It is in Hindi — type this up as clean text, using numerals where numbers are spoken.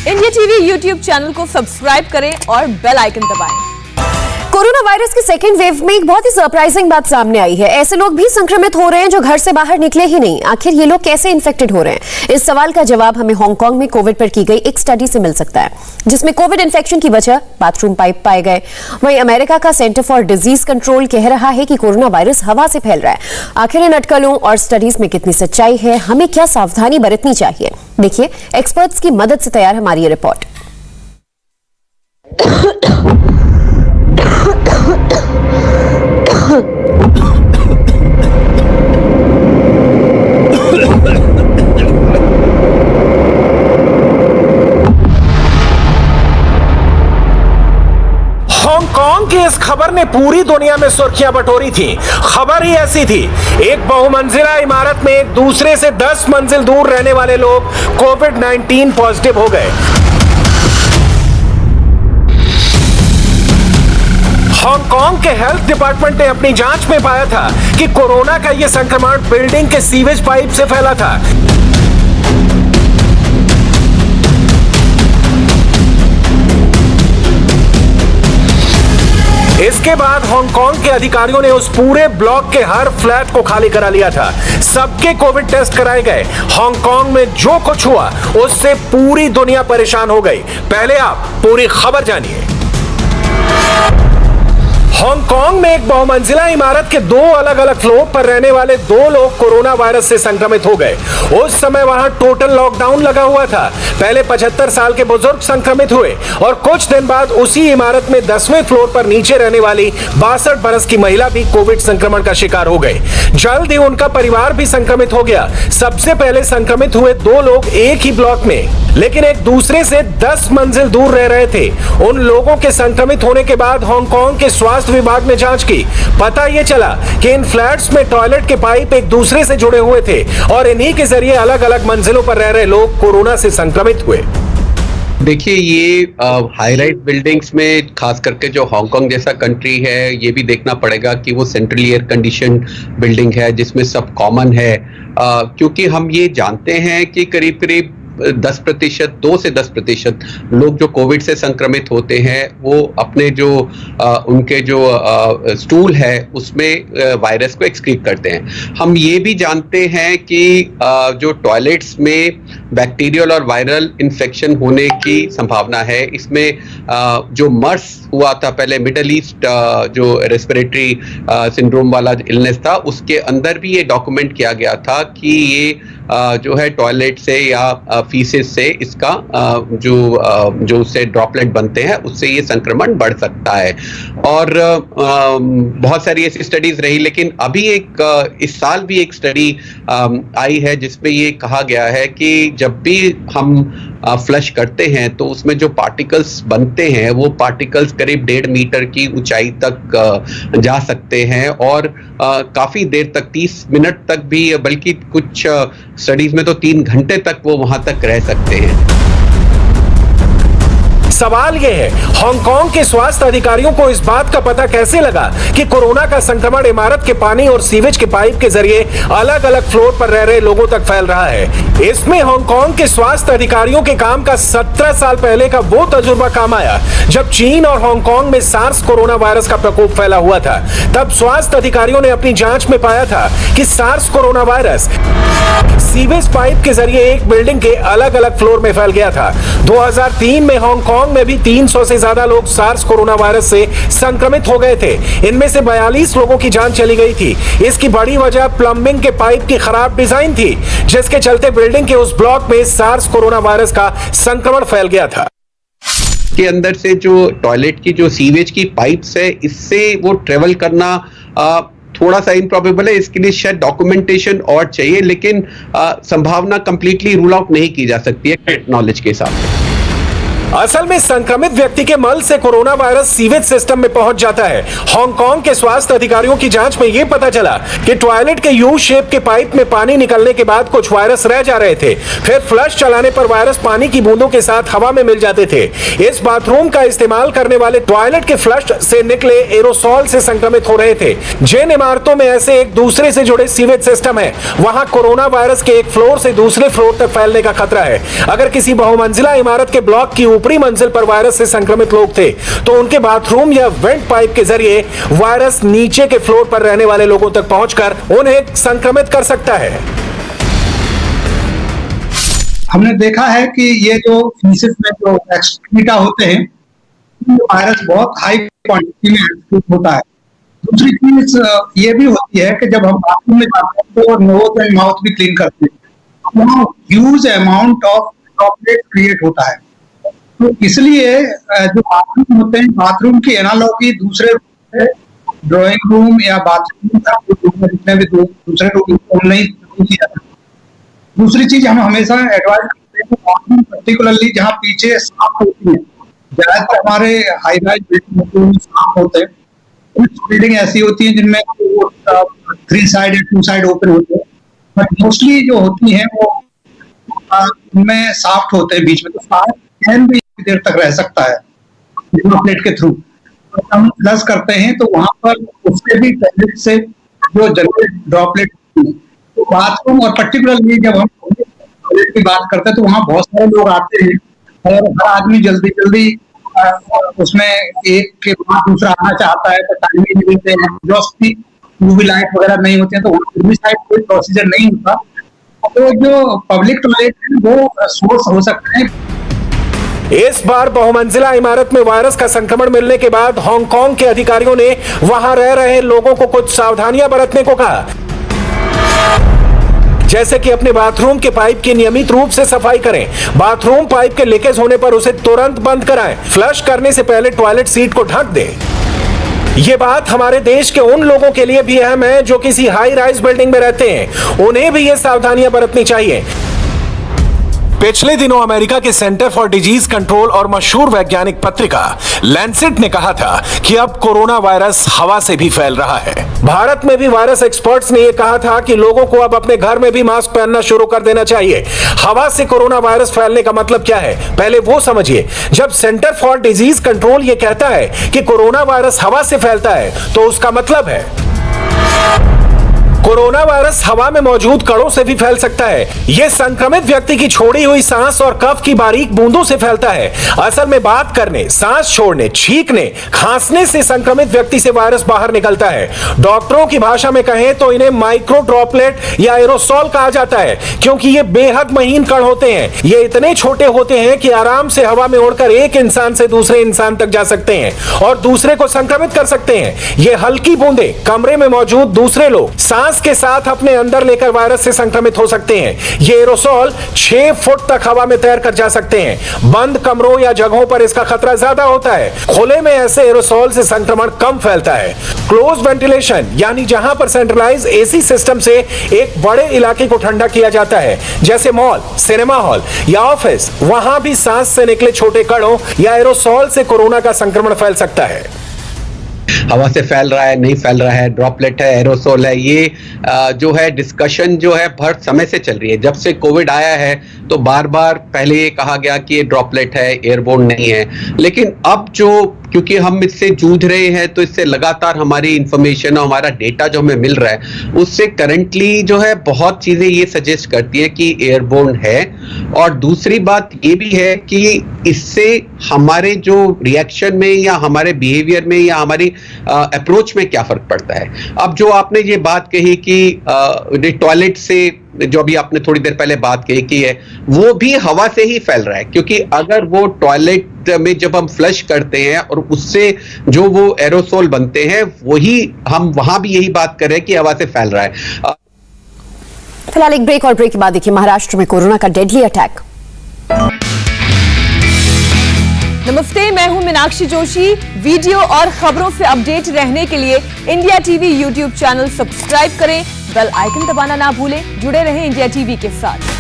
इंडिया टीवी यूट्यूब चैनल को सब्सक्राइब करें और बेल आइकन दबाएं। कोरोना वायरस के सेकेंड वेव में एक बहुत ही सरप्राइजिंग बात सामने आई है। ऐसे लोग भी संक्रमित हो रहे हैं जो घर से बाहर निकले ही नहीं। आखिर ये लोग कैसे इन्फेक्टेड हो रहे हैं? इस सवाल का जवाब हमें हांगकांग में कोविड पर की गई एक स्टडी से मिल सकता है, जिसमें कोविड इन्फेक्शन की वजह बाथरूम पाइप पाए गए। वहीं अमेरिका का सेंटर फॉर डिजीज कंट्रोल कह रहा है कि कोरोना वायरस हवा से फैल रहा है। आखिर इन अटकलों और स्टडीज में कितनी सच्चाई है, हमें क्या सावधानी बरतनी चाहिए, देखिए एक्सपर्ट्स की मदद से तैयार हमारी ये रिपोर्ट। हांगकांग की इस खबर ने पूरी दुनिया में सुर्खियां बटोरी थी। खबर ही ऐसी थी, एक बहुमंजिला इमारत में एक दूसरे से 10 मंजिल दूर रहने वाले लोग कोविड-19 पॉजिटिव हो गए। हांगकांग के हेल्थ डिपार्टमेंट ने अपनी जांच में पाया था कि कोरोना का यह संक्रमण बिल्डिंग के सीवेज पाइप से फैला था। इसके बाद हांगकांग के अधिकारियों ने उस पूरे ब्लॉक के हर फ्लैट को खाली करा लिया था। सबके कोविड टेस्ट कराए गए। हांगकांग में जो कुछ हुआ उससे पूरी दुनिया परेशान हो गई। पहले आप पूरी खबर जानिए। हांगकांग में एक बहुमंजिला इमारत के 2 अलग अलग फ्लोर पर रहने वाले 2 लोग कोरोना वायरस से संक्रमित हो गए। उस समय वहां टोटल लॉकडाउन लगा हुआ था। पहले 75 साल के बुजुर्ग संक्रमित हुए और कुछ दिन बाद उसी इमारत में 10वें फ्लोर पर नीचे रहने वाली 62 बरस की महिला भी कोविड संक्रमण का शिकार हो गई। जल्द ही उनका परिवार भी संक्रमित हो गया। सबसे पहले संक्रमित हुए 2 लोग एक ही ब्लॉक में, लेकिन एक दूसरे से 10 मंजिल दूर रह रहे थे। उन लोगों के संक्रमित होने के बाद हांगकांग के स्वास्थ्य विभाग ने जांच की। पता ये चला कि इन फ्लैट्स में टॉयलेट के पाइप एक दूसरे से जुड़े हुए थे और इन्हीं के जरिए अलग अलग मंजिलों पर रह रहे लोग कोरोना से संक्रमित हुए। देखिए, ये हाई राइज बिल्डिंग्स में खास करके जो हांगकांग जैसा कंट्री है, ये भी देखना पड़ेगा कि वो सेंट्रली एयर कंडीशन बिल्डिंग है जिसमें सब कॉमन है। क्योंकि हम ये जानते हैं कि करीब करीब 10%, 2 से 10% लोग जो कोविड से संक्रमित होते हैं वो अपने जो उनके जो स्टूल है उसमें वायरस को एक्सक्रीट करते हैं। हम ये भी जानते हैं कि जो टॉयलेट्स में बैक्टीरियल और वायरल इन्फेक्शन होने की संभावना है। इसमें जो मर्स हुआ था पहले, मिडल ईस्ट जो रेस्पिरेटरी सिंड्रोम वाला इलनेस था, उसके अंदर भी ये डॉक्यूमेंट किया गया था कि ये जो है टॉयलेट से या फीसेस से इसका जो उससे ड्रॉपलेट बनते हैं उससे ये संक्रमण बढ़ सकता है। और बहुत सारी ऐसी स्टडीज रही, लेकिन अभी इस साल भी एक स्टडी आई है जिसमें ये कहा गया है कि जब भी हम फ्लश करते हैं तो उसमें जो पार्टिकल्स बनते हैं वो पार्टिकल्स करीब 1.5 मीटर की ऊंचाई तक जा सकते हैं और काफी देर तक, 30 मिनट तक भी, बल्कि कुछ स्टडीज में तो 3 घंटे तक वो वहां तक रह सकते हैं। सवाल यह है, हांगकांग के स्वास्थ्य अधिकारियों को इस बात का पता कैसे लगा कि कोरोना का संक्रमण इमारत के पानी और सीवेज के पाइप के जरिए अलग अलग फ्लोर पर रह रहे लोगों तक फैल रहा है? इसमें हांगकांग के स्वास्थ्य अधिकारियों के काम का 17 साल पहले का वो तजुर्बा काम आया जब चीन और हांगकांग में सार्स कोरोना वायरस का प्रकोप फैला हुआ था। तब स्वास्थ्य अधिकारियों ने अपनी जांच में पाया था कि SARS corona virus sewage pipe के जरिए एक बिल्डिंग के अलग अलग फ्लोर में फैल गया था। 2003 में हांगकांग में भी 300 से ज्यादा लोग सार्स कोरोना वायरस से संक्रमित हो गए थे। इनमें से 42 लोगों की जान चली गई थी। इसकी बड़ी वजह प्लम्बिंग के पाइप की खराब डिजाइन थी, जिसके चलते बिल्डिंग के उस ब्लॉक में सार्स कोरोना वायरस का संक्रमण फैल गया था। के अंदर से जो टॉयलेट की जो सीवेज की पाइप्स है, इससे वो ट्रेवल करना थोड़ा सा इम्प्रॉबेबल है। इसके लिए शायद डॉक्यूमेंटेशन और चाहिए, लेकिन संभावना कंप्लीटली रूल आउट नहीं की जा सकती है नॉलेज के हिसाब से। असल में संक्रमित व्यक्ति के मल से कोरोना वायरस सीवेज सिस्टम में पहुंच जाता है। हांगकांग के स्वास्थ्य अधिकारियों की जांच में यह पता चला कि टॉयलेट के यू शेप के पाइप में पानी निकलने के बाद कुछ वायरस रह जा रहे थे। फिर फ्लश चलाने पर वायरस पानी की बूंदों के साथ हवा में मिल जाते थे। इस बाथरूम का इस्तेमाल करने वाले टॉयलेट के फ्लश से निकले एरोसॉल से संक्रमित हो रहे थे। जिन इमारतों में ऐसे एक दूसरे से जुड़े सीवेज सिस्टम है, वहां कोरोना वायरस के एक फ्लोर से दूसरे फ्लोर तक फैलने का खतरा है। अगर किसी बहुमंजिला इमारत के ब्लॉक की ऊपरी मंजिल पर वायरस से संक्रमित लोग थे तो उनके बाथरूम या वेंट पाइप के जरिए वायरस नीचे के फ्लोर पर रहने वाले लोगों तक पहुंचकर उन्हें संक्रमित कर सकता है। हमने देखा है कि ये जो फीसिस में जो एक्सक्रीटा होते हैं, वायरस बहुत हाई क्वांटिटी में एक्सक्रीट होता है। दूसरी चीज ये भी होती है कि जब हम बाथरूम में जाते हैं तो नोज एंड माउथ भी क्लीन करते हैं, वहाँ huge amount of droplet create होता है। तो इसलिए जो बाथरूम होते हैं, बाथरूम की एनालॉजी दूसरे ड्राइंग रूम या बाथरूम जितने भी दूसरे रूम नहीं की जाती। दूसरी चीज हम हमेशा एडवाइस करते हैं बाथरूम पर्टिकुलरली जहाँ पीछे साफ होती है, ज्यादातर हमारे हाई राइज बिल्डिंग साफ होते हैं। कुछ बिल्डिंग ऐसी होती है जिनमें 3 साइड या 2 साइड ओपन होते हैं, बट मोस्टली जो होती है वो उनमें साफ्ट होते हैं बीच में, तो साफ्ट फैन भी देर तक रह सकता है ड्रॉपलेट के थ्रू। तो हम फ्लश करते हैं तो वहां पर उससे भी टॉयलेट से जो जनरेट ड्रॉपलेट होती है, तो बाथरूम और पर्टिकुलरली जब हम टॉयलेट की बात करते हैं तो वहाँ बहुत सारे लोग आते हैं और हर आदमी जल्दी जल्दी उसमें एक के बाद दूसरा आना चाहता है, तो टाइम भी नहीं देते हैं, यूवी लाइट वगैरह नहीं होती है, तो वहाँ साइड कोई प्रोसीजर नहीं होता। तो जो पब्लिक टॉयलेट है वो सोर्स हो सकते हैं। इस बार बहुमंजिला इमारत में वायरस का संक्रमण मिलने के बाद हांगकांग के अधिकारियों ने वहां रह रहे लोगों को कुछ सावधानियां बरतने को कहा, जैसे कि अपने बाथरूम के पाइप की नियमित रूप से सफाई करें, बाथरूम पाइप के लीकेज होने पर उसे तुरंत बंद कराएं, फ्लश करने से पहले टॉयलेट सीट को ढक दें। ये बात हमारे देश के उन लोगों के लिए भी अहम है जो किसी हाई राइज बिल्डिंग में रहते हैं, उन्हें भी ये सावधानियां बरतनी चाहिए। पिछले दिनों अमेरिका के सेंटर फॉर डिजीज कंट्रोल और मशहूर वैज्ञानिक पत्रिका लैंसेट ने कहा था कि अब कोरोना वायरस हवा से भी फैल रहा है। भारत में भी वायरस एक्सपर्ट्स ने यह कहा था कि लोगों को अब अपने घर में भी मास्क पहनना शुरू कर देना चाहिए। हवा से कोरोना वायरस फैलने का मतलब क्या है, पहले वो समझिए। जब सेंटर फॉर डिजीज कंट्रोल ये कहता है कि कोरोना वायरस हवा से फैलता है, तो उसका मतलब है कोरोना वायरस हवा में मौजूद कणों से भी फैल सकता है। यह संक्रमित व्यक्ति की छोड़ी हुई सांस और कफ की बारीक बूंदों से फैलता है। असल में बात करने, सांस छोड़ने, छींकने, खांसने से संक्रमित व्यक्ति से वायरस बाहर निकलता है। डॉक्टरों की भाषा में कहें तो इन्हें माइक्रो ड्रॉपलेट या एरोसॉल कहा जाता है, क्योंकि ये बेहद महीन कण होते हैं। ये इतने छोटे होते हैं कि आराम से हवा में उड़कर एक इंसान से दूसरे इंसान तक जा सकते हैं और दूसरे को संक्रमित कर सकते हैं। ये हल्की बूंदें कमरे में मौजूद दूसरे लोग सांस के साथ अपने अंदर लेकर वायरस से संक्रमित हो सकते हैं। ये एरोसॉल 6 फुट तक हवा में तैर कर जा सकते हैं। बंद कमरों या जगहों पर इसका खतरा ज्यादा होता है, खुले में ऐसे एरोसॉल से संक्रमण कम फैलता है। क्लोज वेंटिलेशन यानी जहां पर सेंट्रलाइज एसी सिस्टम से एक बड़े इलाके को ठंडा किया जाता है, जैसे मॉल, सिनेमा हॉल या ऑफिस, वहां भी सांस से निकले छोटे कणों या एरोसॉल से कोरोना का संक्रमण फैल सकता है। हवा से फैल रहा है, नहीं फैल रहा है, ड्रॉपलेट है, एरोसोल है, ये जो है डिस्कशन जो है बहुत समय से चल रही है। जब से कोविड आया है तो बार बार पहले ये कहा गया कि ये ड्रॉपलेट है, एयरबोर्न नहीं है, लेकिन अब जो क्योंकि हम इससे जूझ रहे हैं तो इससे लगातार हमारी इंफॉर्मेशन और हमारा डेटा जो हमें मिल रहा है उससे करंटली जो है बहुत चीजें ये सजेस्ट करती है कि एयरबोर्न है। और दूसरी बात ये भी है कि इससे हमारे जो रिएक्शन में या हमारे बिहेवियर में या हमारी अप्रोच में क्या फर्क पड़ता है। अब जो आपने ये बात कही कि टॉयलेट से, जो अभी आपने थोड़ी देर पहले बात कही कि है वो भी हवा से ही फैल रहा है, क्योंकि अगर वो टॉयलेट में जब हम फ्लश करते हैं और उससे जो वो एरोसोल बनते हैं वही हम वहां भी यही बात कर रहे हैं कि हवा से फैल रहा है। फिलहाल एक ब्रेक, और ब्रेक के बाद देखिए महाराष्ट्र में कोरोना का डेडली अटैक। नमस्ते, मैं हूं मीनाक्षी जोशी। वीडियो और खबरों से अपडेट रहने के लिए India TV YouTube channel subscribe करें, बेल आइकन दबाना ना भूलें। जुड़े रहें इंडिया टीवी के साथ।